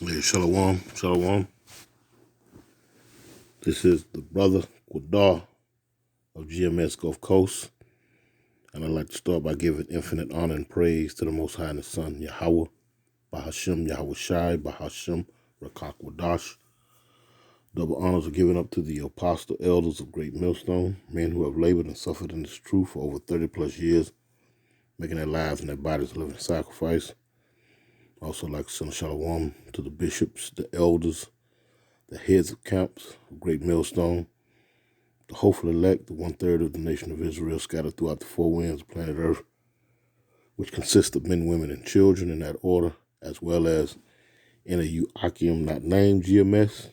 Hey, Shalom, Shalom. This is the brother Quadar of GMS Gulf Coast, and I'd like to start by giving infinite honor and praise to the Most High and His Son, Yahweh, Bahashem, Yahweh Shai, Bahashem, Rakak Wadash. Double honors are given up to the apostle elders of Great Millstone, men who have labored and suffered in this truth for over 30 plus years, making their lives and their bodies a living sacrifice. Also like to send Shalom to the bishops, the elders, the heads of camps of Great Millstone, the hopeful elect, the 1/3 of the nation of Israel scattered throughout the four winds of planet Earth, which consists of men, women, and children in that order, as well as in a Akim not named GMS,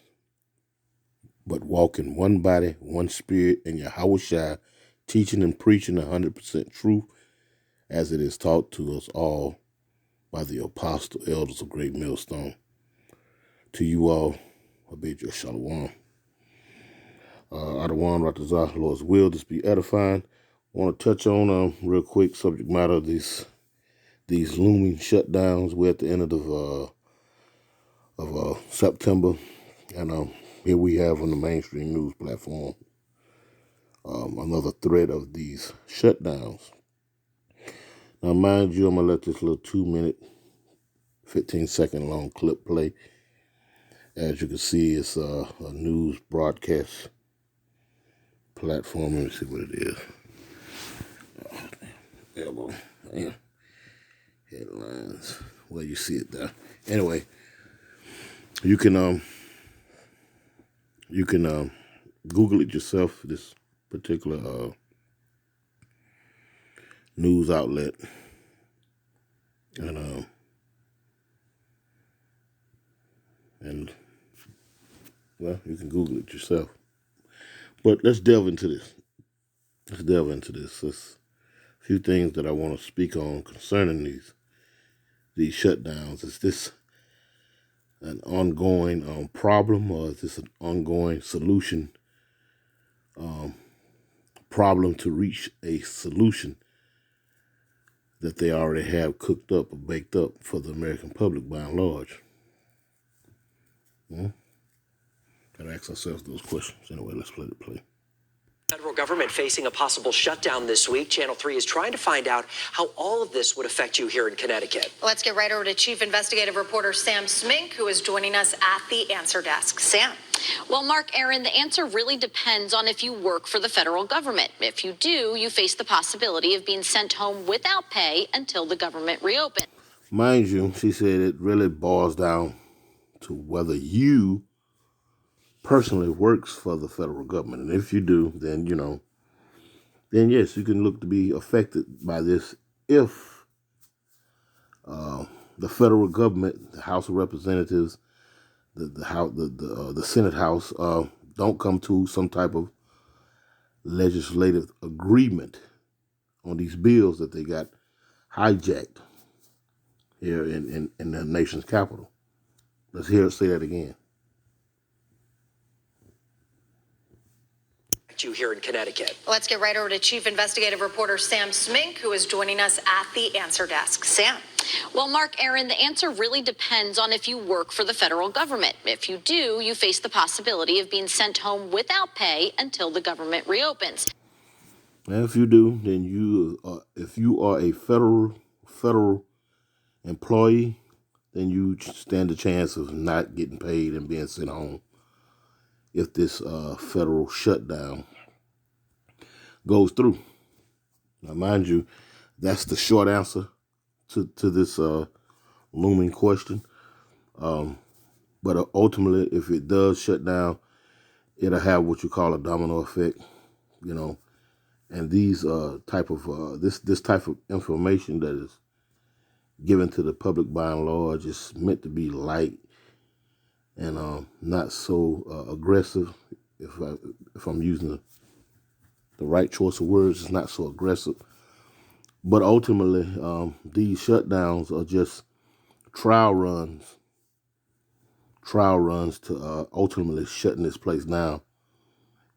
but walk in one body, one spirit, and Yahweh Shai, teaching and preaching 100% truth as it is taught to us all by the apostle elders of Great Millstone. To you all, I bid you a shalom. Adawan Ratazah, Lord's will, this be edifying. I want to touch on real quick subject matter of these looming shutdowns. We're at the end of September, and here we have on the mainstream news platform another threat of these shutdowns. Now, mind you, I'm gonna let this little 2-minute, 15-second long clip play. As you can see, it's a news broadcast platform. Let me see what it is. Elbow. Damn. Headlines. Well, you see it there. Anyway, you can Google it yourself. This particular news outlet, and well, you can Google it yourself. But let's delve into this. There's a few things that I want to speak on concerning these shutdowns. Is this an ongoing problem, or is this an ongoing solution? Problem to reach a solution that they already have cooked up or baked up for the American public by and large. Gotta ask ourselves those questions. Anyway, let's let it play. Federal government facing a possible shutdown this week. Channel 3 is trying to find out how all of this would affect you here in Connecticut. Let's get right over to Chief Investigative Reporter Sam Smink, who is joining us at the Answer Desk. Sam. Well, Mark, Aaron, the answer really depends on if you work for the federal government. If you do, you face the possibility of being sent home without pay until the government reopens. Mind you, she said it really boils down to whether you personally works for the federal government. And if you do, then, then yes, you can look to be affected by this if the federal government, the House of Representatives, the Senate House, don't come to some type of legislative agreement on these bills that they got hijacked here in the nation's capital. Let's hear it say that again. You here in Connecticut. Let's get right over to Chief Investigative Reporter Sam Smink, who is joining us at the Answer Desk. Sam. Well, Mark, Aaron, the answer really depends on if you work for the federal government. If you do, you face the possibility of being sent home without pay until the government reopens. And if you do, then if you are a federal employee, then you stand a chance of not getting paid and being sent home if this federal shutdown goes through. Now, mind you, that's the short answer to this looming question. But ultimately, if it does shut down, it'll have what you call a domino effect, And these this type of information that is given to the public by and large is meant to be light and not so aggressive. If I'm using the right choice of words, it's not so aggressive. But ultimately, these shutdowns are just trial runs to ultimately shutting this place down.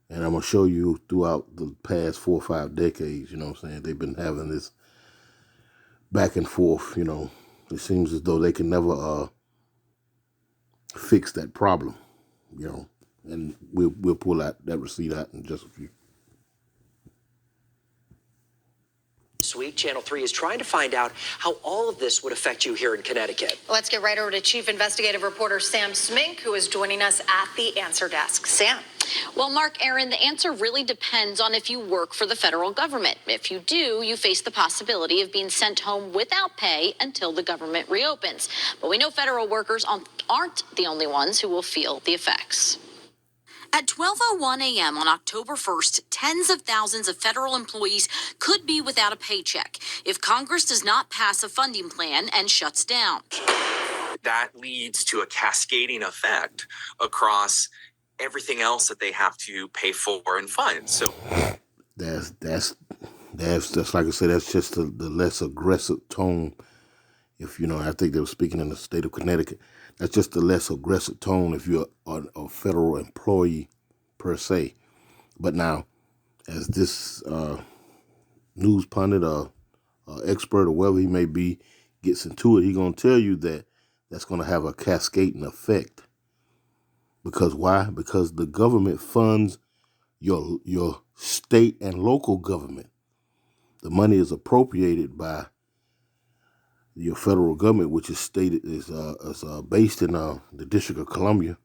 And I'm going to show you throughout the past 4 or 5 decades, they've been having this back and forth, It seems as though they can never fix that problem, and we'll pull that receipt out in just a few. This week, Channel 3 is trying to find out how all of this would affect you here in Connecticut. Let's get right over to Chief Investigative Reporter Sam Smink, who is joining us at the Answer Desk. Sam. Well, Mark, Aaron, the answer really depends on if you work for the federal government. If you do, you face the possibility of being sent home without pay until the government reopens. But we know federal workers aren't the only ones who will feel the effects. At 12:01 a.m. on October 1st, tens of thousands of federal employees could be without a paycheck if Congress does not pass a funding plan and shuts down. That leads to a cascading effect across everything else that they have to pay for and fund. So that's like I said, that's just the less aggressive tone. If I think they were speaking in the state of Connecticut. That's just the less aggressive tone if you're a federal employee per se. But now, as this news pundit or expert or whatever he may be gets into it, he's going to tell you that that's going to have a cascading effect. Because why? Because the government funds your state and local government. The money is appropriated by your federal government, which is based in the District of Columbia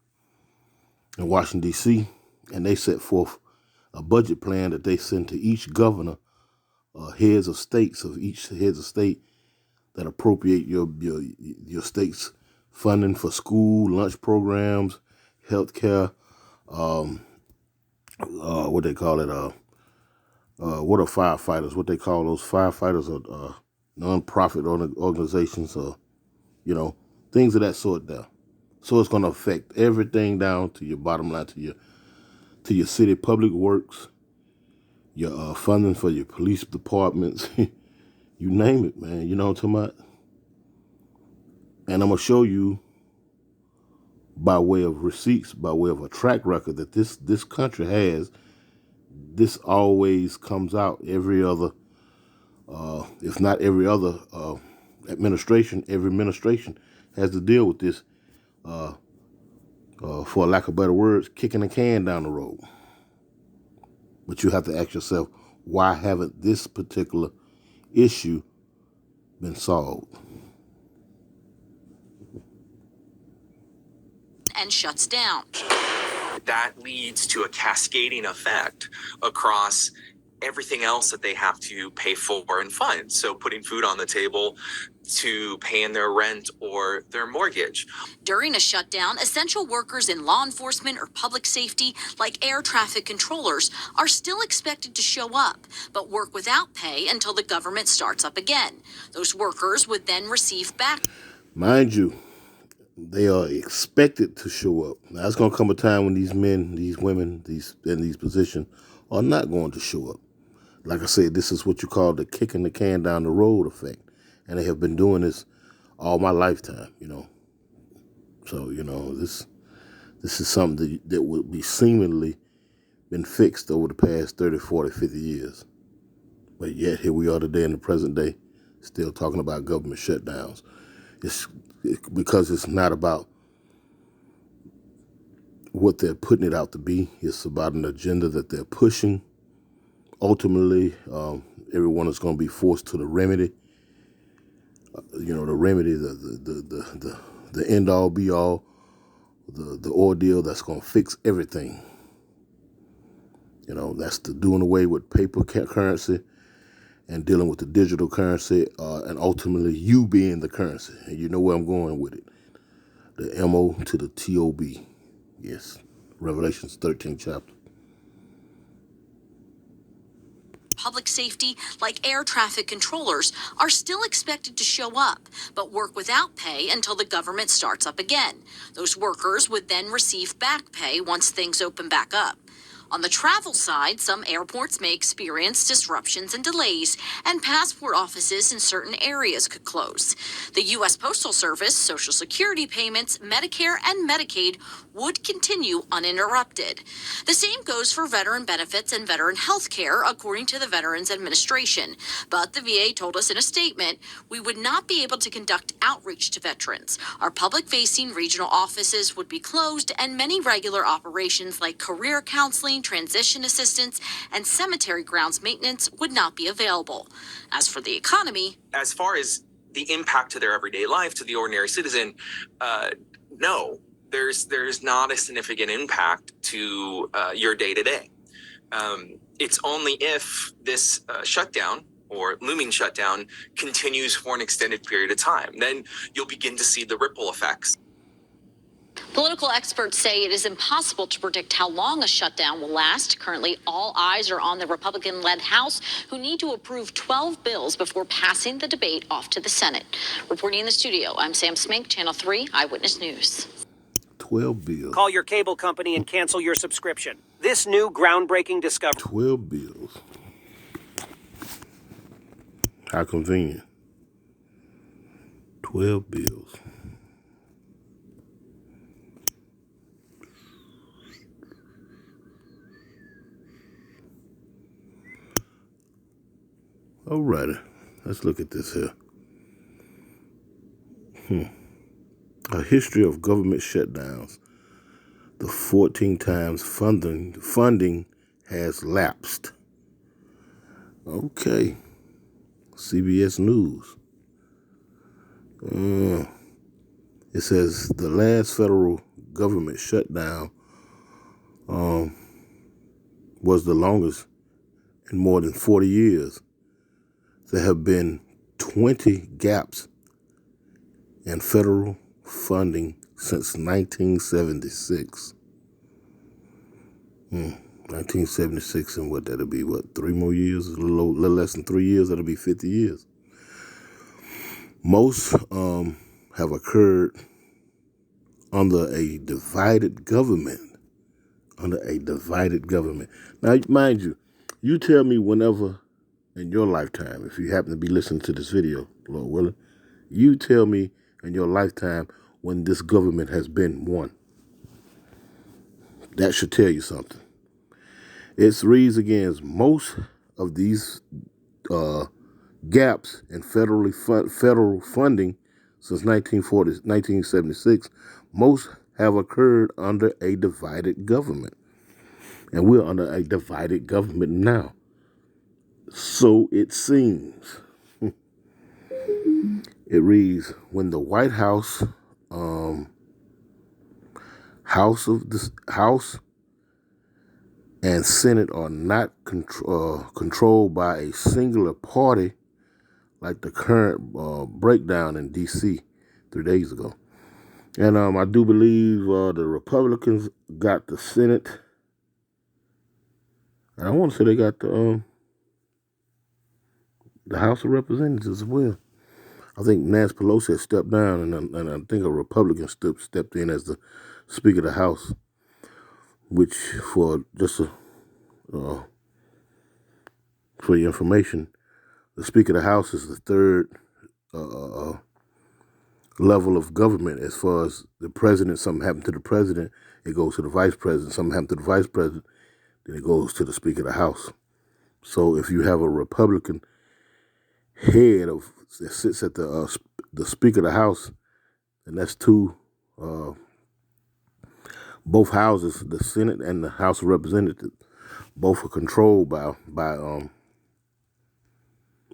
in Washington, D.C., and they set forth a budget plan that they send to each governor, heads of state that appropriate your state's funding for school, lunch programs, health care, what they call it, what are firefighters? What they call those firefighters are non-profit organizations, things of that sort there. So it's going to affect everything down to your bottom line, to your city public works, your funding for your police departments, you name it, man. You know what I'm talking about? And I'm going to show you by way of receipts, by way of a track record that this country has. This always comes out every other, if not every other administration. Every administration has to deal with this, for lack of better words, kicking a can down the road. But you have to ask yourself, why haven't this particular issue been solved? And shuts down. that leads to a cascading effect across everything else that they have to pay for and fund. So putting food on the table to paying their rent or their mortgage. During a shutdown, essential workers in law enforcement or public safety, like air traffic controllers, are still expected to show up, but work without pay until the government starts up again. Those workers would then receive back. Mind you, they are expected to show up. Now, it's going to come a time when these men, these women, these in these positions are not going to show up. Like I said, this is what you call the kicking the can down the road effect. And they have been doing this all my lifetime, So, this is something that would be seemingly been fixed over the past 30, 40, 50 years. But yet here we are today in the present day, still talking about government shutdowns. Because it's not about what they're putting it out to be. It's about an agenda that they're pushing. Ultimately, everyone is going to be forced to the remedy. The remedy, the end all be all, the ordeal that's going to fix everything. That's the doing away with paper currency and dealing with the digital currency, and ultimately you being the currency. And you know where I'm going with it. The M-O to the T-O-B. Yes. Revelations 13th chapter. Public safety, like air traffic controllers, are still expected to show up, but work without pay until the government starts up again. Those workers would then receive back pay once things open back up. On the travel side, some airports may experience disruptions and delays, and passport offices in certain areas could close. The U.S. Postal Service, Social Security payments, Medicare, and Medicaid would continue uninterrupted. The same goes for veteran benefits and veteran health care, according to the Veterans Administration. But the VA told us in a statement, we would not be able to conduct outreach to veterans. Our public-facing regional offices would be closed, and many regular operations like career counseling, transition assistance, and cemetery grounds maintenance would not be available. As for the economy, As far as the impact to their everyday life, to the ordinary citizen, no, there's not a significant impact to your day to day. It's only if this shutdown or looming shutdown continues for an extended period of time, then you'll begin to see the ripple effects. political experts say it is impossible to predict how long a shutdown will last. Currently, all eyes are on the Republican-led House, who need to approve 12 bills before passing the debate off to the Senate. Reporting in the studio, I'm Sam Smink, Channel 3 Eyewitness News. 12 bills. Call your cable company and cancel your subscription. This new groundbreaking discovery. 12 bills. How convenient. 12 bills. Alrighty, let's look at this here. A history of government shutdowns. The 14 times funding has lapsed. Okay. CBS News. It says the last federal government shutdown was the longest in more than 40 years. There have been 20 gaps in federal funding since 1976. 1976, and what, that'll be, 3 more years? A little less than 3 years, that'll be 50 years. Most have occurred under a divided government. Now, mind you, you tell me whenever in your lifetime, if you happen to be listening to this video, Lord willing, you tell me in your lifetime when this government has been won. That should tell you something. It reads again, most of these gaps in federal funding since 1976, most have occurred under a divided government. And we're under a divided government now. So it seems. It reads, when the White House, House and Senate are not controlled by a singular party, like the current breakdown in D.C. 3 days ago. And I do believe the Republicans got the Senate. And I want to say they got the House of Representatives as well. I think Nancy Pelosi has stepped down, and I think a Republican stepped in as the Speaker of the House, which, for just for your information, the Speaker of the House is the third level of government as far as the president. Something happened to the president, it goes to the vice president. Something happened to the vice president, then it goes to the Speaker of the House. So if you have a Republican head that sits at the Speaker of the House, and that's two, both houses, the Senate and the House of Representatives, both are controlled by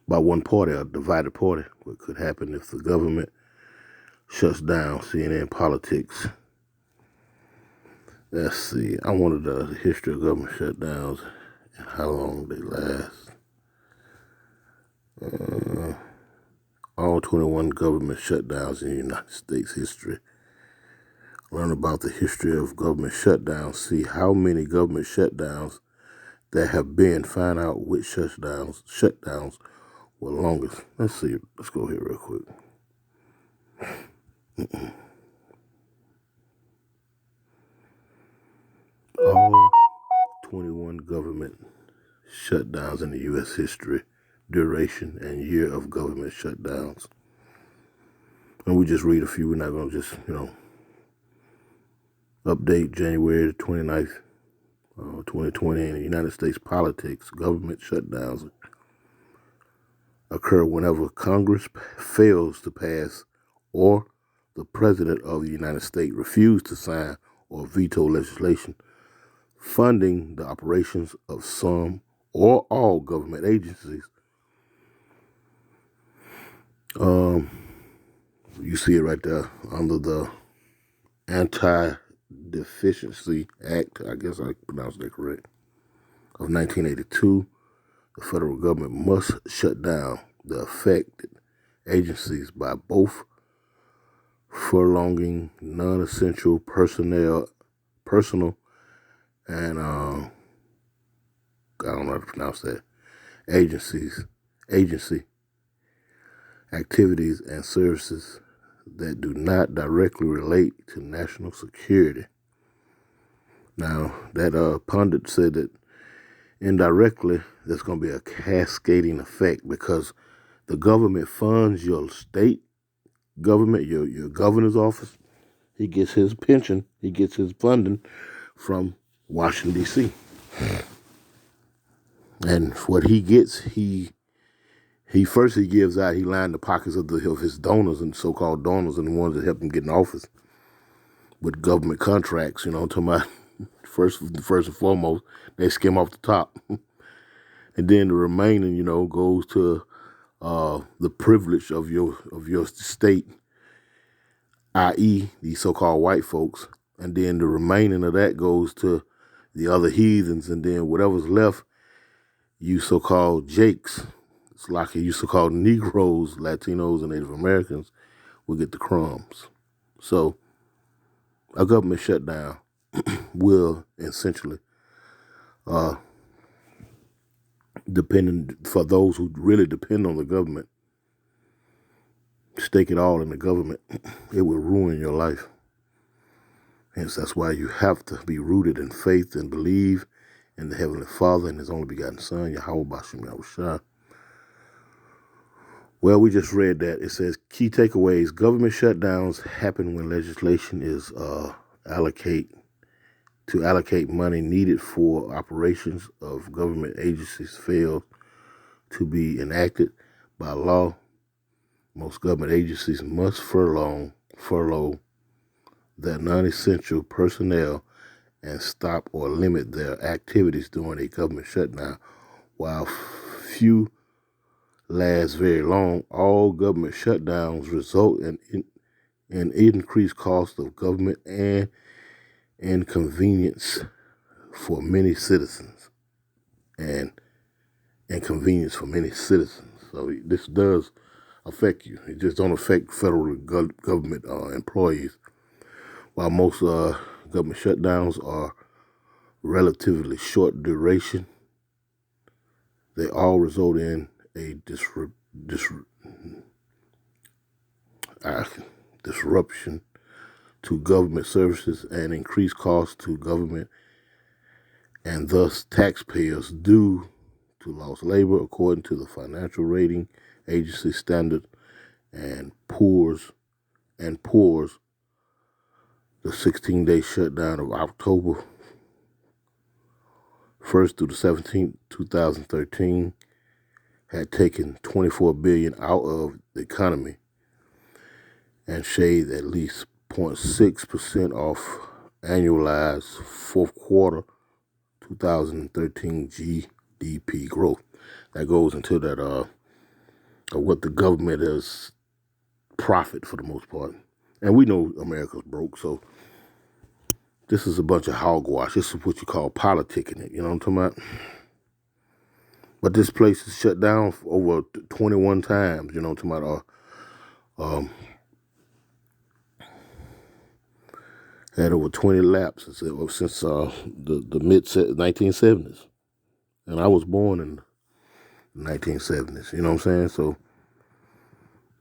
one party, a divided party. What could happen if the government shuts down? CNN Politics. Let's see. I wanted the history of government shutdowns and how long they last. All 21 government shutdowns in the United States history. Learn about the history of government shutdowns. See how many government shutdowns there have been. Find out which shutdowns were longest. Let's see. Let's go here real quick. All 21 government shutdowns in the U.S. history, duration, and year of government shutdowns. And we just read a few. We're not going to just, update January 29th, 2020 in the United States politics. Government shutdowns occur whenever Congress fails to pass or the President of the United States refuses to sign or veto legislation funding the operations of some or all government agencies. You see it right there under the Anti-Deficiency Act, I guess I pronounced that correct, of 1982. The federal government must shut down the affected agencies by both furloughing non-essential personal, and I don't know how to pronounce that, agency activities and services that do not directly relate to national security. Now, that pundit said that indirectly, there's going to be a cascading effect because the government funds your state government, your governor's office. He gets his pension, he gets his funding from Washington, D.C. And what he gets, he first gives out, he lined the pockets of his donors and so-called donors and the ones that help him get in office with government contracts, talking about first and foremost, they skim off the top. And then the remaining, goes to the privilege of your state, i.e. these so-called white folks. And then the remaining of that goes to the other heathens, and then whatever's left, you so-called Jakes, it's like you so-called Negroes, Latinos, and Native Americans will get the crumbs. So a government shutdown will essentially, for those who really depend on the government, stake it all in the government, it will ruin your life. Hence, that's why you have to be rooted in faith and believe in the Heavenly Father and His only begotten Son, Yahweh Bashem Yahushua. Well, we just read that. It says, key takeaways. Government shutdowns happen when legislation is allocate money needed for operations of government agencies fail to be enacted by law. Most government agencies must furlough their non-essential personnel and stop or limit their activities during a government shutdown. While few last very long, all government shutdowns result in increased cost of government and inconvenience for many citizens. So this does affect you. It just don't affect federal government employees. While most government shutdowns are relatively short duration, they all result in a disruption to government services and increased costs to government and thus taxpayers due to lost labor, according to the Financial Rating Agency Standard and Poor's. The 16-day shutdown of October 1st through the 17th, 2013, had taken $24 billion out of the economy and shaved at least 0.6% off annualized fourth quarter 2013 GDP growth. That goes into that what the government has profit for the most part. And we know America's broke, so this is a bunch of hogwash. This is what you call politicking it, you know what I'm talking about? But this place is shut down for over 21 times, you know what I'm talking about? Had over 20 lapses since the mid-1970s. And I was born in the 1970s, you know what I'm saying? So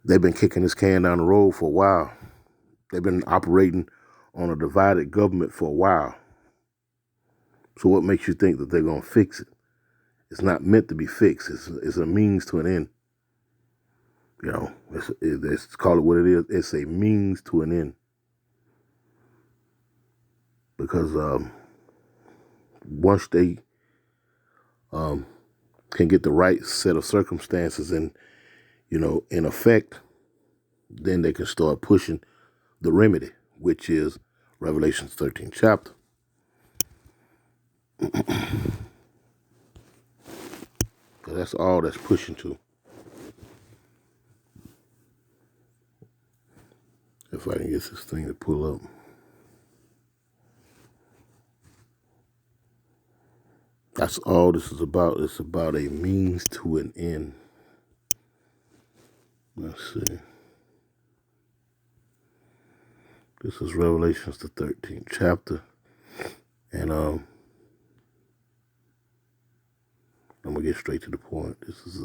they've been kicking this can down the road for a while. They've been operating on a divided government for a while. So what makes you think that they're going to fix it? It's not meant to be fixed. It's a means to an end. You know, let's call it what it is. It's a means to an end. Because once they can get the right set of circumstances in effect, then they can start pushing the remedy, which is Revelation's 13th chapter. So that's all that's pushing to. If I can get this thing to pull up. That's all this is about. It's about a means to an end. Let's see. This is Revelations, the 13th chapter. And I'm going to get straight to the point. This is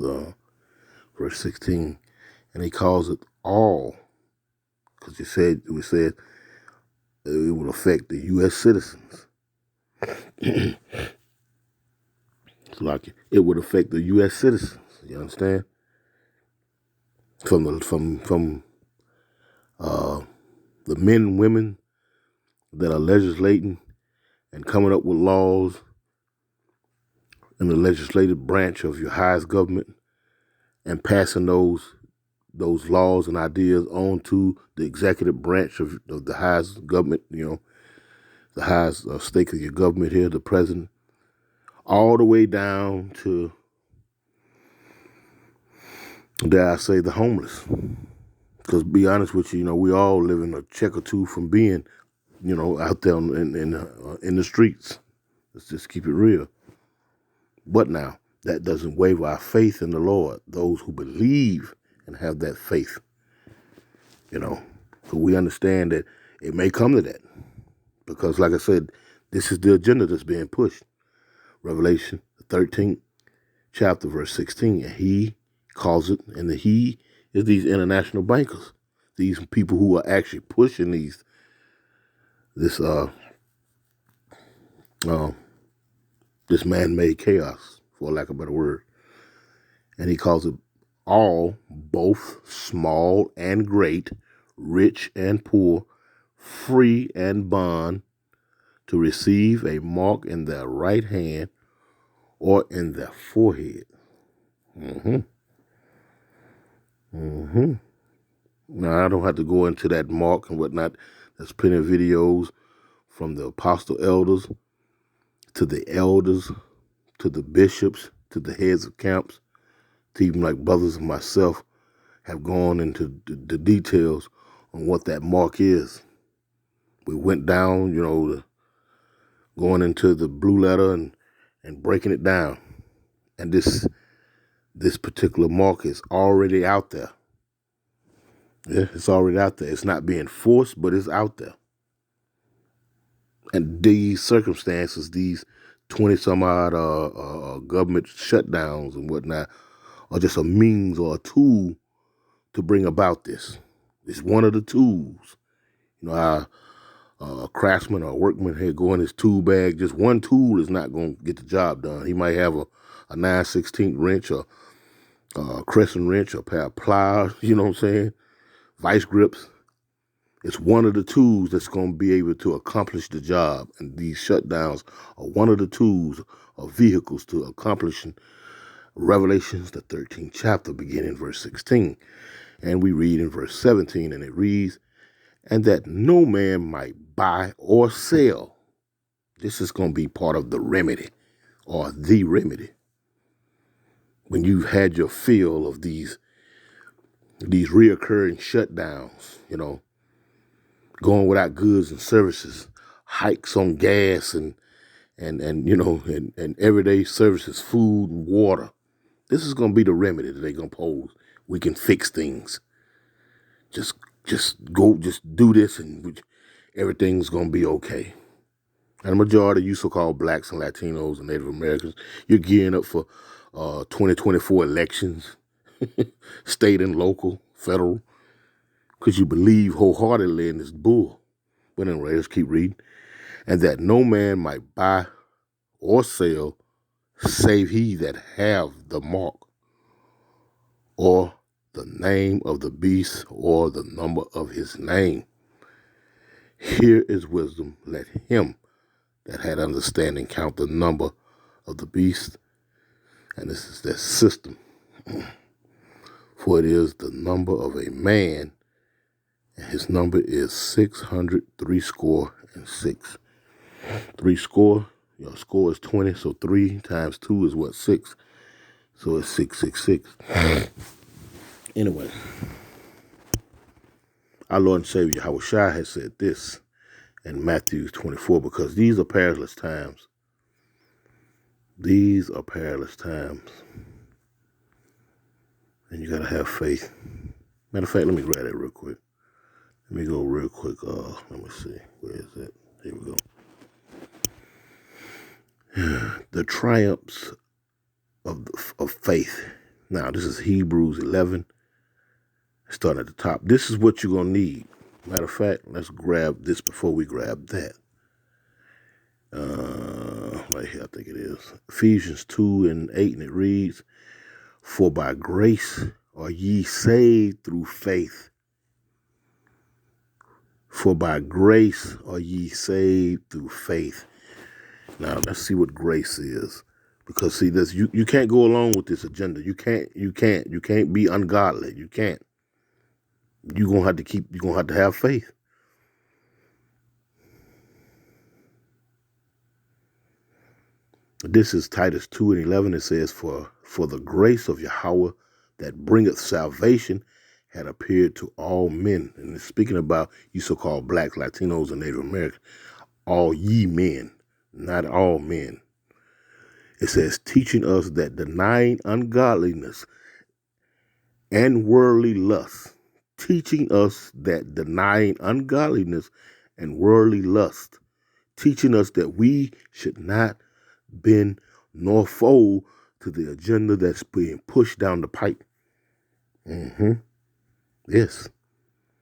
verse 16. And he calls it all. Because we said it would affect the U.S. citizens. It's like it would affect the U.S. citizens. You understand? From the men and women that are legislating and coming up with laws in the legislative branch of your highest government and passing those laws and ideas on to the executive branch of the highest government, the highest stake of your government here, the president, all the way down to, dare I say, the homeless. Because to be honest with you, we all live in a check or two from being, out there in the streets. Let's just keep it real. But now, that doesn't waver our faith in the Lord, those who believe and have that faith. So we understand that it may come to that. Because like I said, this is the agenda that's being pushed. Revelation, the 13th chapter, verse 16. And he calls it, and the he is these international bankers. These people who are actually pushing this man-made chaos, for lack of a better word. And he calls it all, both small and great, rich and poor, free and bond, to receive a mark in their right hand or in their forehead. Now, I don't have to go into that mark and whatnot. There's plenty of videos from the apostle elders to the elders, to the bishops, to the heads of camps, to even like brothers and myself have gone into the details on what that mark is. We went down, going into the blue letter and breaking it down. And this particular mark is already out there. Yeah, it's already out there. It's not being forced, but it's out there. And these circumstances, these 20-some-odd government shutdowns and whatnot, are just a means or a tool to bring about this. It's one of the tools. A craftsman or a workman here go in his tool bag. Just one tool is not going to get the job done. He might have a 9/16 wrench or a crescent wrench or a pair of pliers, vice grips. It's one of the tools that's going to be able to accomplish the job. And these shutdowns are one of the tools or vehicles to accomplishing Revelations, the 13th chapter, beginning verse 16. And we read in verse 17, and it reads, and that no man might buy or sell. This is going to be part of the remedy, or the remedy. When you've had your fill of these reoccurring shutdowns, going without goods and services, hikes on gas and everyday services, food and water. This is going to be the remedy that they're going to pose. We can fix things. Just do this and everything's going to be okay. And the majority of you so-called blacks and Latinos and Native Americans, you're gearing up for 2024 elections, state and local, federal, because you believe wholeheartedly in this bull. But anyway, let's keep reading. And that no man might buy or sell, save he that have the mark, or the name of the beast, or the number of his name. Here is wisdom. Let him that had understanding count the number of the beast. And this is their system. For it is the number of a man, and his number is 666. 3 score, your score is 20, so 3 times 2 is what, 6? So it's 666. Anyway, our Lord and Savior Yahushua has said this in Matthew 24, because these are perilous times. These are perilous times. And you got to have faith. Matter of fact, let me grab that real quick. Let me go real quick. Let me see. Where is it? Here we go. The triumphs of faith. Now, this is Hebrews 11. Starting at the top. This is what you're going to need. Matter of fact, let's grab this before we grab that. Right here, I think it is. Ephesians 2:8, and it reads, For by grace are ye saved through faith. For by grace are ye saved through faith. Now, let's see what grace is. Because, see, this you can't go along with this agenda. You can't be ungodly. You can't. You're gonna have to have faith. This is Titus 2:11. It says, For the grace of Yahweh that bringeth salvation had appeared to all men. And it's speaking about you so-called blacks, Latinos, and Native Americans. All ye men, not all men. It says, teaching us that denying ungodliness and worldly lust, teaching us that denying ungodliness and worldly lust, teaching us that we should not bend nor fold to the agenda that's being pushed down the pipe. Yes,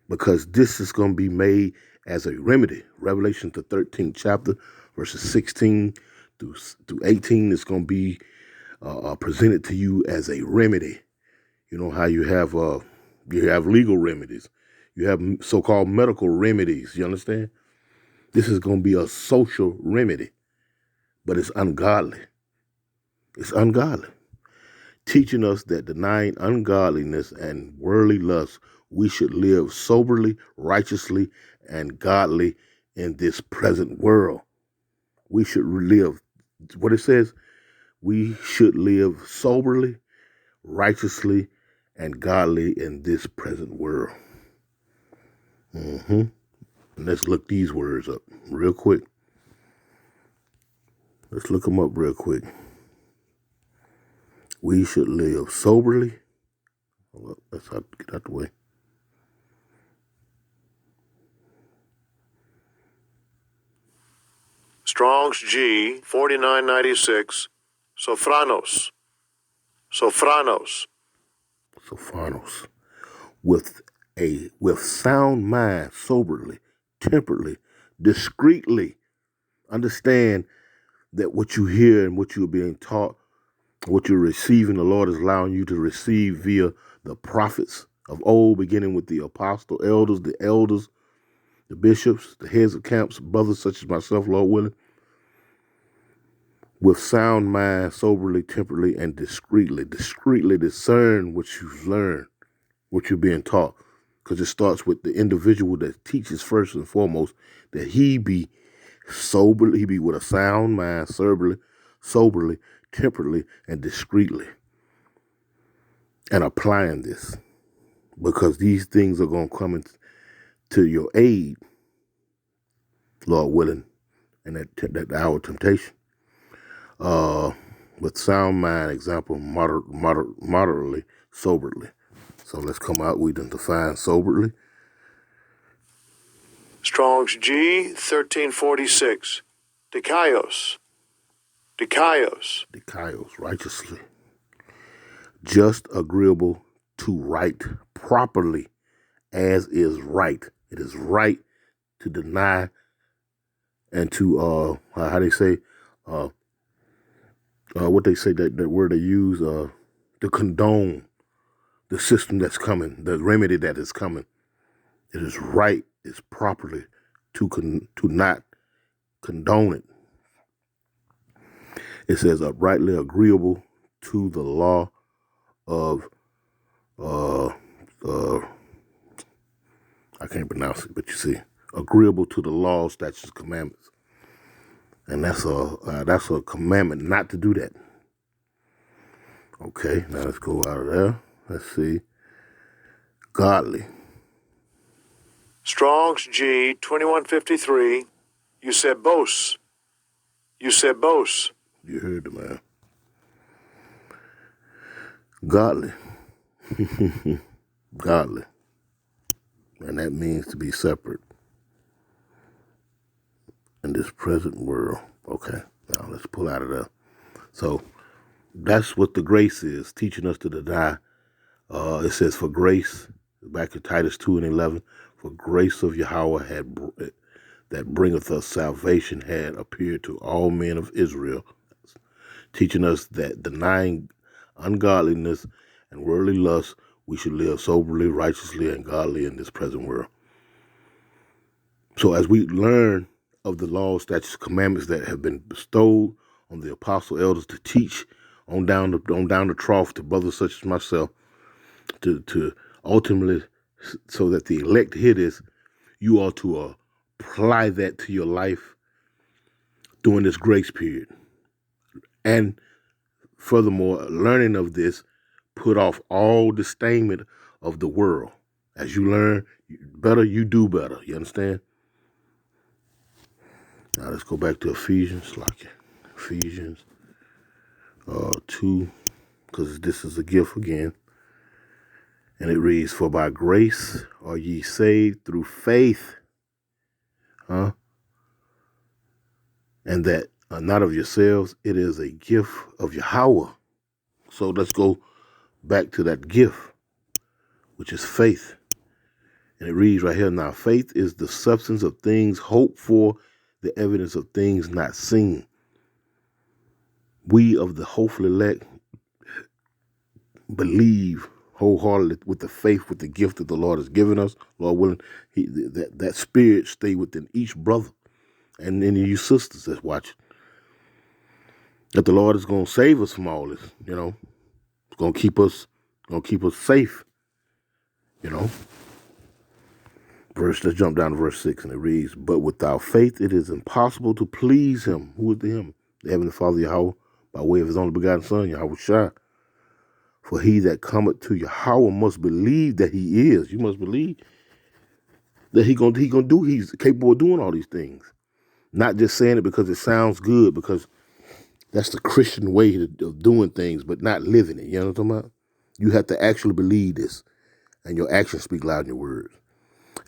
because this is going to be made as a remedy. Revelation, the 13th chapter, verses 16 through 18 is going to be presented to you as a remedy. You know how you have legal remedies. You have so-called medical remedies. You understand? This is going to be a social remedy, but it's ungodly. It's ungodly. Teaching us that denying ungodliness and worldly lust, we should live soberly, righteously, and godly in this present world. We should live, what it says, we should live soberly, righteously, and godly in this present world. And let's look these words up real quick. Let's look them up real quick. We should live soberly. Well, let's get out the way. Strong's G 4996. Sophronos. With sound mind, soberly, temperately, discreetly. Understand that what you hear and what you're being taught, what you're receiving, the Lord is allowing you to receive via the prophets of old, beginning with the apostle, elders, the bishops, the heads of camps, brothers such as myself, Lord willing. With sound mind, soberly, temperately, and discreetly. Discreetly discern what you've learned, what you're being taught. Because it starts with the individual that teaches first and foremost that he be soberly, he be with a sound mind, soberly, temperately, and discreetly. And applying this. Because these things are going to come to your aid, Lord willing, and that hour of temptation. With sound mind, example, moderately, soberly. So let's come out. We done define soberly. Strong's G 1346. Dikaios, righteously. Just, agreeable to right, properly, as is right. It is right to deny and to, how they say, what they say, that word they use, to condone the system that's coming, the remedy that is coming. It is right, it's properly to not condone it. It says uprightly agreeable to the law of, I can't pronounce it, but you see, agreeable to the law, statutes, commandments. And that's a commandment not to do that. Okay, now let's go out of there. Let's see. Godly. Strong's G 2153. Eusebos. Eusebos. You heard the man. Godly. Godly. And that means to be separate in this present world. Okay, now let's pull out of there. So that's what the grace is, teaching us to deny. It says, for grace, back in Titus 2:11, for grace of Yahweh that bringeth us salvation had appeared to all men of Israel, teaching us that denying ungodliness and worldly lust, we should live soberly, righteously, and godly in this present world. So as we learn of the laws, statutes, commandments that have been bestowed on the apostle elders to teach on down the trough to brothers such as myself, to ultimately, so that the elect hear this, you are to apply that to your life during this grace period. And furthermore, learning of this, put off all disdainment of the world. As you learn better, you do better. You understand? Now let's go back to Ephesians, Ephesians 2, because this is a gift again. And it reads, for by grace are ye saved through faith. And that not of yourselves, it is a gift of Yahweh. So let's go back to that gift, which is faith. And it reads right here, now faith is the substance of things hoped for, the evidence of things not seen. We of the hopeful elect believe wholeheartedly with the faith, with the gift that the Lord has given us. Lord willing, that spirit stay within each brother and any of you sisters that's watching. That the Lord is going to save us from all this, you know. It's going to keep us safe, you know. Let's jump down to verse 6, and it reads, but without faith it is impossible to please him. Who is the him? The Heavenly Father Yahweh, by way of his only begotten Son, Yahweh Shai. For he that cometh to Yahweh must believe that he is. You must believe that he's capable of doing all these things. Not just saying it because it sounds good, because that's the Christian way of doing things, but not living it. You know what I'm talking about? You have to actually believe this, and your actions speak loud in your words.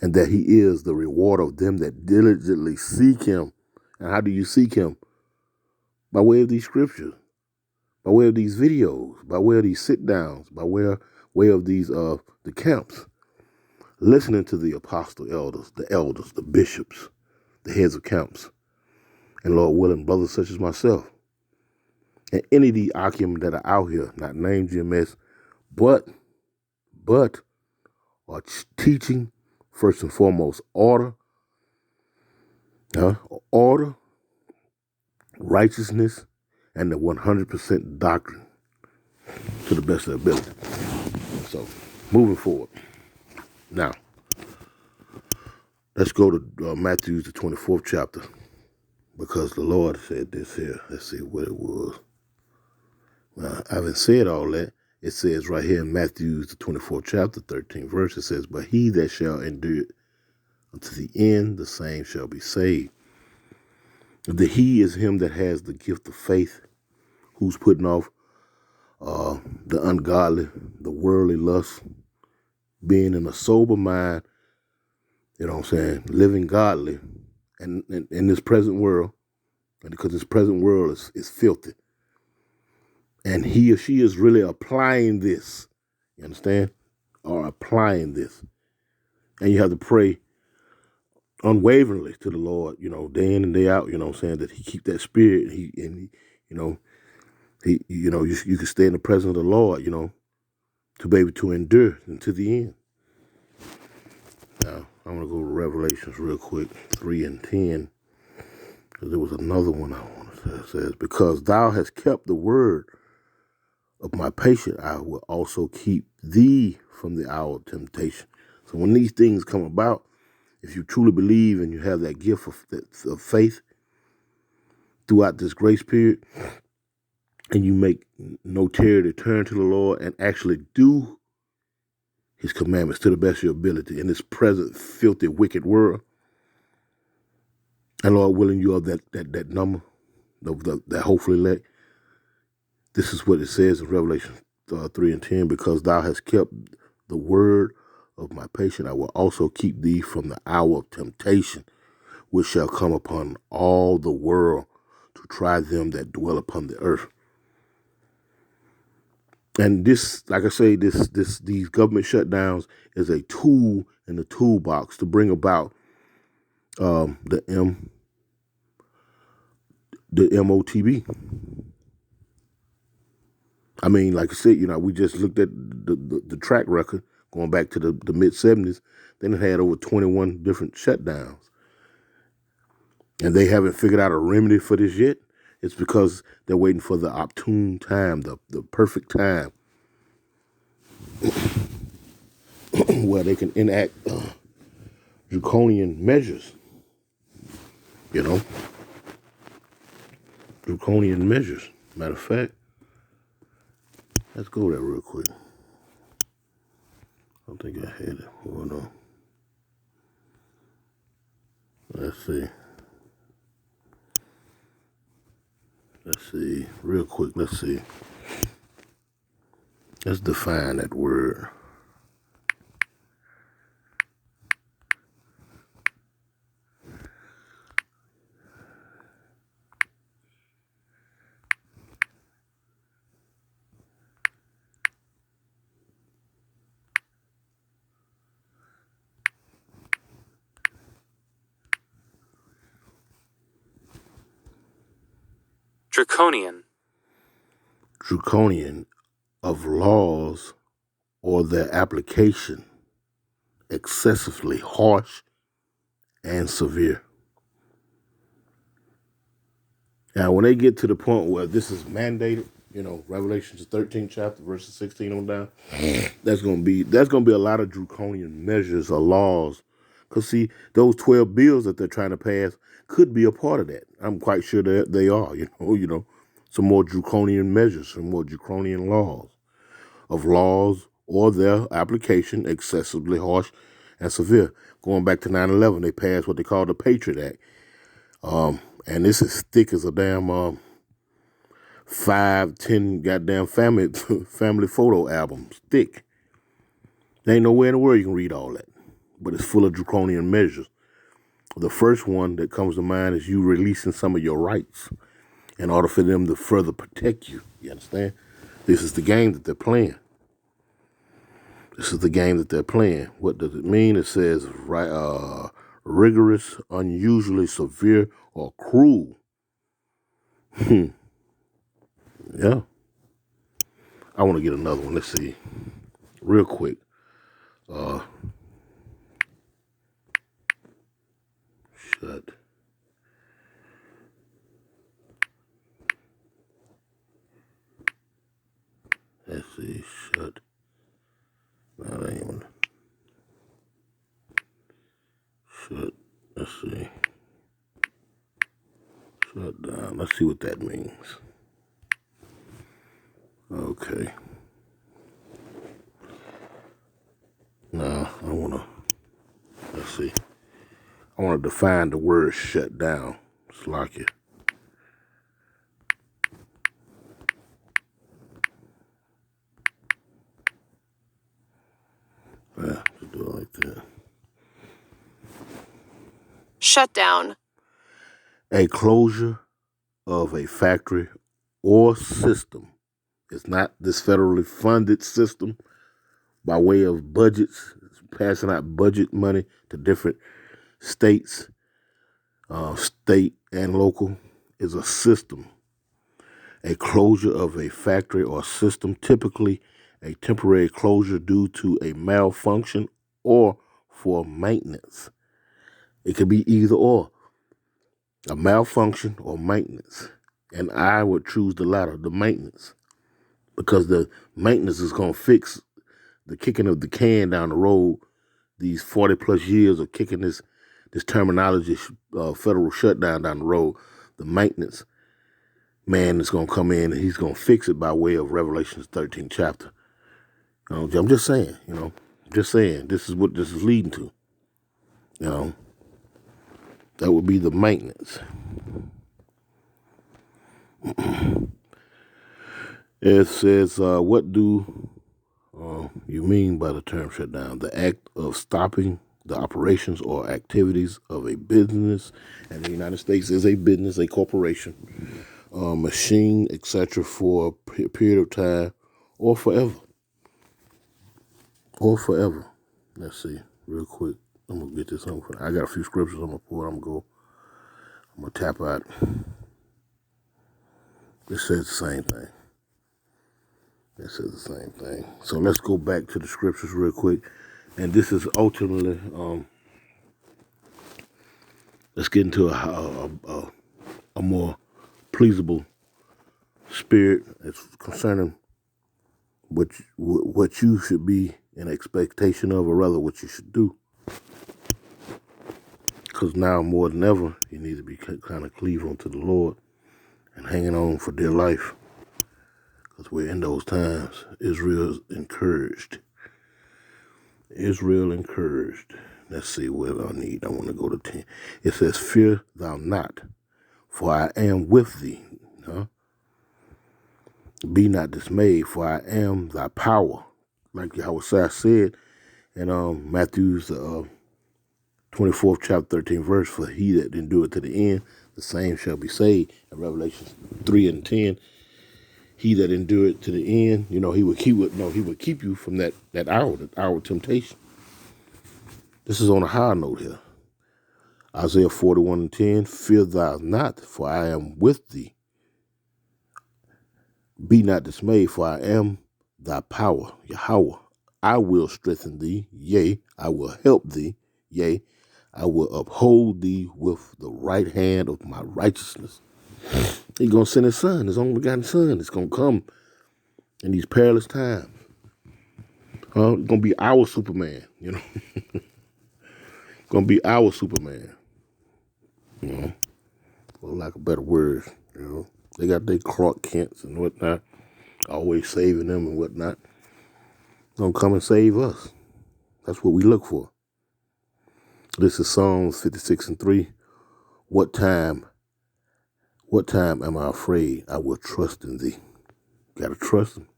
And that he is the reward of them that diligently seek him. And how do you seek him? By way of these scriptures, by way of these videos, by way of these sit-downs, by way of these the camps. Listening to the apostle elders, the bishops, the heads of camps, and Lord willing, brothers such as myself, and any of the Akim that are out here, not named GMS, but are teaching first and foremost order, righteousness, and the 100% doctrine to the best of their ability. So, moving forward. Now, let's go to Matthew, the 24th chapter, because the Lord said this here. Let's see what it was. I haven't said all that. It says right here in Matthew, the 24th chapter, 13th verse, it says, but he that shall endure unto the end, the same shall be saved. The he is him that has the gift of faith, who's putting off the ungodly, the worldly lust, being in a sober mind, you know what I'm saying, living godly, and in this present world, because this present world is filthy. And he or she is really applying this, you understand, or applying this. And you have to pray unwaveringly to the Lord, you know, day in and day out, you know what I'm saying, that he keep that spirit, and he You can stay in the presence of the Lord, to be able to endure unto the end. Now, I want to go to Revelations real quick, 3 and 10, because there was another one I want to say. It says, because thou hast kept the word of my patience, I will also keep thee from the hour of temptation. So when these things come about, if you truly believe and you have that gift of faith throughout this grace period, and you make no terror to turn to the Lord and actually do his commandments to the best of your ability in this present filthy, wicked world, and Lord willing, you are that number, that hopefully elect. This is what it says in Revelation 3 and 10, because thou hast kept the word of my patience, I will also keep thee from the hour of temptation, which shall come upon all the world to try them that dwell upon the earth. And this, like I say, these government shutdowns is a tool in the toolbox to bring about the MOTB. I mean, like I said, we just looked at the track record going back to the mid-70s. Then it had over 21 different shutdowns. And they haven't figured out a remedy for this yet. It's because they're waiting for the opportune time, the perfect time, where they can enact draconian measures. Draconian measures. Matter of fact, let's go there real quick. I don't think I had it. Hold on. Let's see. Real quick, let's see. Let's define that word. Draconian of laws or their application, excessively harsh and severe. Now, when they get to the point where this is mandated, Revelations 13th chapter, verses 16 on down, that's gonna be a lot of draconian measures or laws. Because see, those 12 bills that they're trying to pass could be a part of that. I'm quite sure that they are, some more draconian measures, some more draconian laws or their application excessively harsh and severe. Going back to 9/11, they passed what they call the Patriot Act. And this is thick as a damn 5-10 goddamn family photo albums. Thick. There ain't nowhere in the world you can read all that. But it's full of draconian measures. The first one that comes to mind is you releasing some of your rights in order for them to further protect you. You understand? This is the game that they're playing. What does it mean? It says rigorous, unusually severe, or cruel. Yeah. I want to get another one. Let's see. Real quick. Shut. Let's see. Shut. No, that ain't one. Shut. Let's see. Shut down. Let's see what that means. Okay. Now, let's see. I want to define the word shut down. Slack it. Yeah, to do it like that. Shut down. A closure of a factory or system. It's not this federally funded system by way of budgets, passing out budget money to different states, state and local, is a system. A closure of a factory or system, typically a temporary closure due to a malfunction or for maintenance. It could be either or, a malfunction or maintenance. And I would choose the latter, the maintenance, because the maintenance is going to fix the kicking of the can down the road. These 40 plus years of kicking this terminology, federal shutdown down the road. The maintenance man is going to come in and he's going to fix it by way of Revelations 13th chapter. I'm just saying, this is what this is leading to. That would be the maintenance. It says, what do you mean by the term shutdown? The act of stopping the operations or activities of a business, and the United States is a business, a corporation, machine, etc., for a period of time or forever. Let's see, real quick. I'm going to get this on. I got a few scriptures I'm going to pull. I'm going to tap out. It says the same thing. So let's go back to the scriptures real quick. And this is ultimately, let's get into a more pleasable spirit. It's concerning what you should be in expectation of, or rather what you should do. Because now more than ever, you need to be kind of cleave on to the Lord and hanging on for dear life. Because we're in those times. Israel's encouraged. Let's see what I need. I want to go to 10. It says, fear thou not, for I am with thee. Be not dismayed, for I am thy power. Like Yahweh said in Matthew's 24th chapter, 13th verse, for he that endureth to the end, the same shall be saved. In Revelation 3:10, he that endureth to the end, he would keep you from that hour, that hour of temptation. This is on a high note here. Isaiah 41:10, fear thou not, for I am with thee. Be not dismayed, for I am thy power, Yahweh. I will strengthen thee, yea, I will help thee, yea, I will uphold thee with the right hand of my righteousness. He's going to send his son, his only begotten son. It's going to come in these perilous times. It's going to be our Superman, Going to be our Superman, for lack of better words, They got their Clark Kents and whatnot, always saving them and whatnot. Going to come and save us. That's what we look for. This is Psalms 56:3. What time am I afraid? I will trust in thee. You gotta trust him.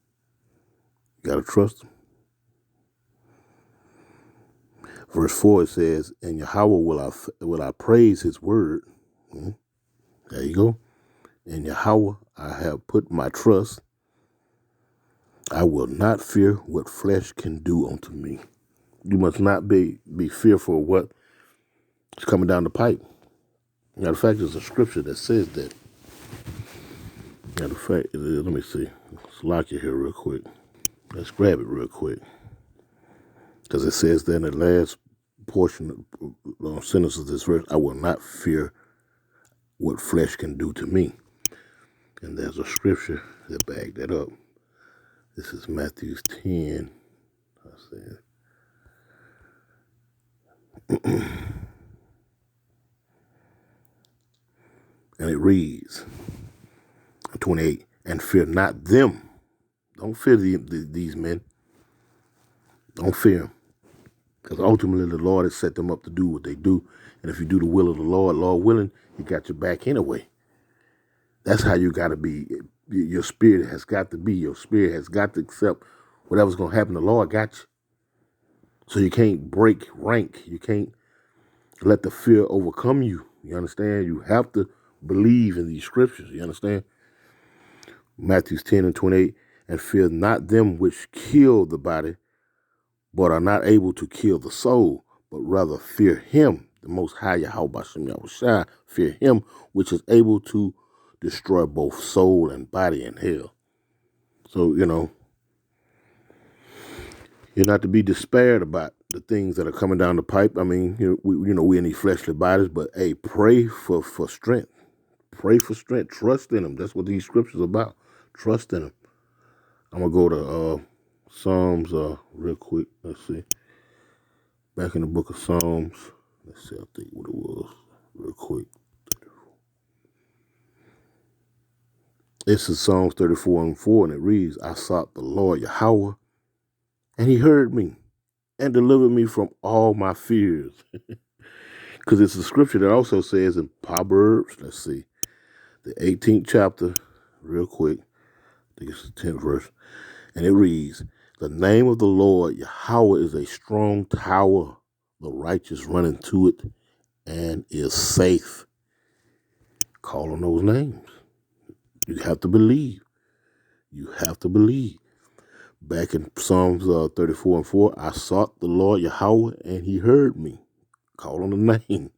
Verse 4, it says, and Yahweh will I praise his word. There you go. In Yahweh I have put my trust. I will not fear what flesh can do unto me. You must not be fearful of what is coming down the pipe. Matter of fact, there's a scripture that says that. Matter of fact, let me see. Let's lock it here real quick. Let's grab it real quick. Because it says there in the last portion of sentence of this verse, I will not fear what flesh can do to me. And there's a scripture that back that up. This is Matthew 10. And it reads, 28, and fear not them. Don't fear these men. Don't fear them. Because ultimately the Lord has set them up to do what they do. And if you do the will of the Lord, Lord willing, he got your back anyway. That's how you got to be. Your spirit has got to be. Your spirit has got to accept whatever's going to happen. The Lord got you. So you can't break rank. You can't let the fear overcome you. You understand? You have to believe in these scriptures. You understand? Matthew 10:28, and fear not them which kill the body, but are not able to kill the soul, but rather fear him, the Most High Yahweh Bashem Yahushua, fear him which is able to destroy both soul and body in hell. So, you're not to be despaired about the things that are coming down the pipe. I mean, we're in these fleshly bodies, but hey, pray for strength. Pray for strength. Trust in him. That's what these scriptures are about. Trust in him. I'm going to go to Psalms real quick. Let's see. Back in the book of Psalms. Let's see, I think what it was real quick. This is Psalms 34:4, and it reads, I sought the Lord Yahweh, and he heard me and delivered me from all my fears. Because it's a scripture that also says in Proverbs, let's see, the 18th chapter, real quick, I think it's the 10th verse, and it reads, the name of the Lord Yahweh is a strong tower. The righteous run into it and is safe. Call on those names. You have to believe. You have to believe. Back in Psalms 34:4, I sought the Lord Yahweh, and he heard me. Call on the name.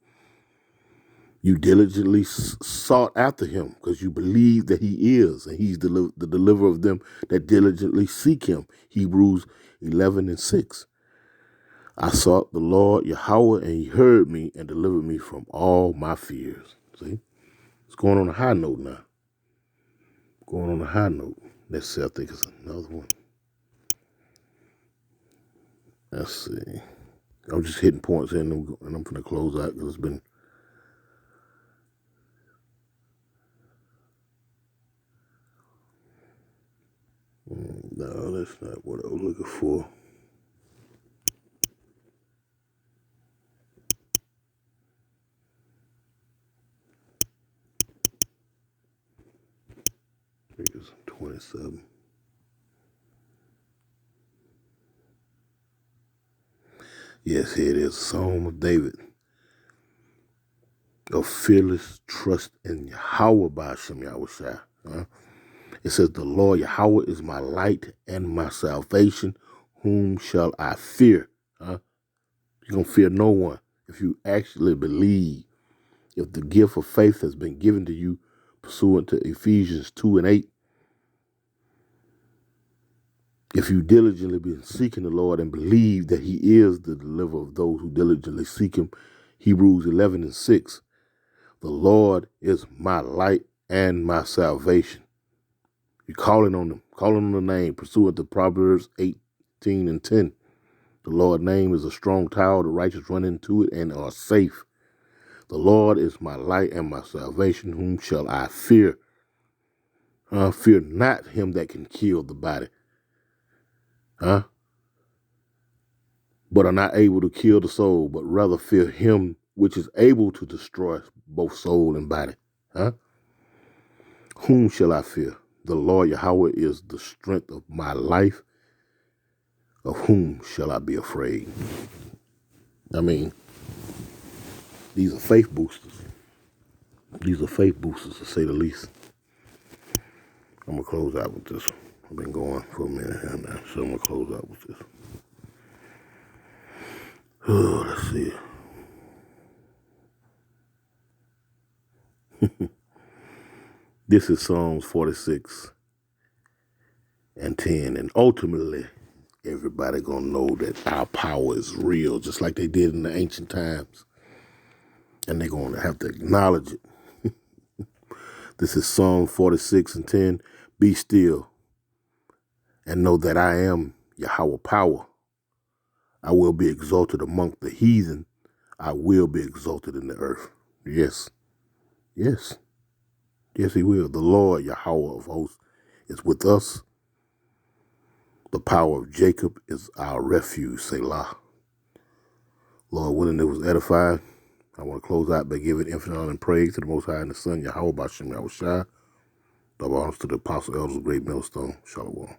You diligently sought after him because you believe that he is, and he's the deliverer of them that diligently seek him. Hebrews 11:6. I sought the Lord Yahweh, and he heard me and delivered me from all my fears. See? It's going on a high note now. Going on a high note. Let's see, I think it's another one. Let's see. I'm just hitting points in, and I'm going to close out because it's been... No, that's not what I was looking for. I think it's 27. Yes, here it is. Psalm of David. Of fearless trust in Yahweh by Hashem Yahushua. It says, the Lord Yahweh is my light and my salvation. Whom shall I fear? You're going to fear no one if you actually believe. If the gift of faith has been given to you pursuant to Ephesians 2:8. If you diligently been seeking the Lord and believe that he is the deliverer of those who diligently seek him, Hebrews 11:6. The Lord is my light and my salvation. You're calling on him, calling on the name, pursuant to Proverbs 18:10. The Lord's name is a strong tower, the righteous run into it and are safe. The Lord is my light and my salvation. Whom shall I fear? Fear not him that can kill the body. But are not able to kill the soul, but rather fear him which is able to destroy both soul and body. Whom shall I fear? The Lord Yahweh is the strength of my life. Of whom shall I be afraid? I mean, these are faith boosters. These are faith boosters, to say the least. I'm going to close out with this one. I've been going for a minute here now, so I'm going to close out with this. Oh, let's see. This is Psalms 46:10. And ultimately, everybody going to know that our power is real, just like they did in the ancient times. And they're going to have to acknowledge it. This is Psalm 46:10. Be still and know that I am Yahweh power. I will be exalted among the heathen. I will be exalted in the earth. Yes. Yes. Yes, he will. The Lord Yahweh of hosts is with us. The power of Jacob is our refuge, Selah. Lord willing, it was edifying. I want to close out by giving infinite honor and praise to the Most High and the Son, Yahweh B'Shem Yahushua. Double honors to the Apostle Elders of Great Millstone. Shalom.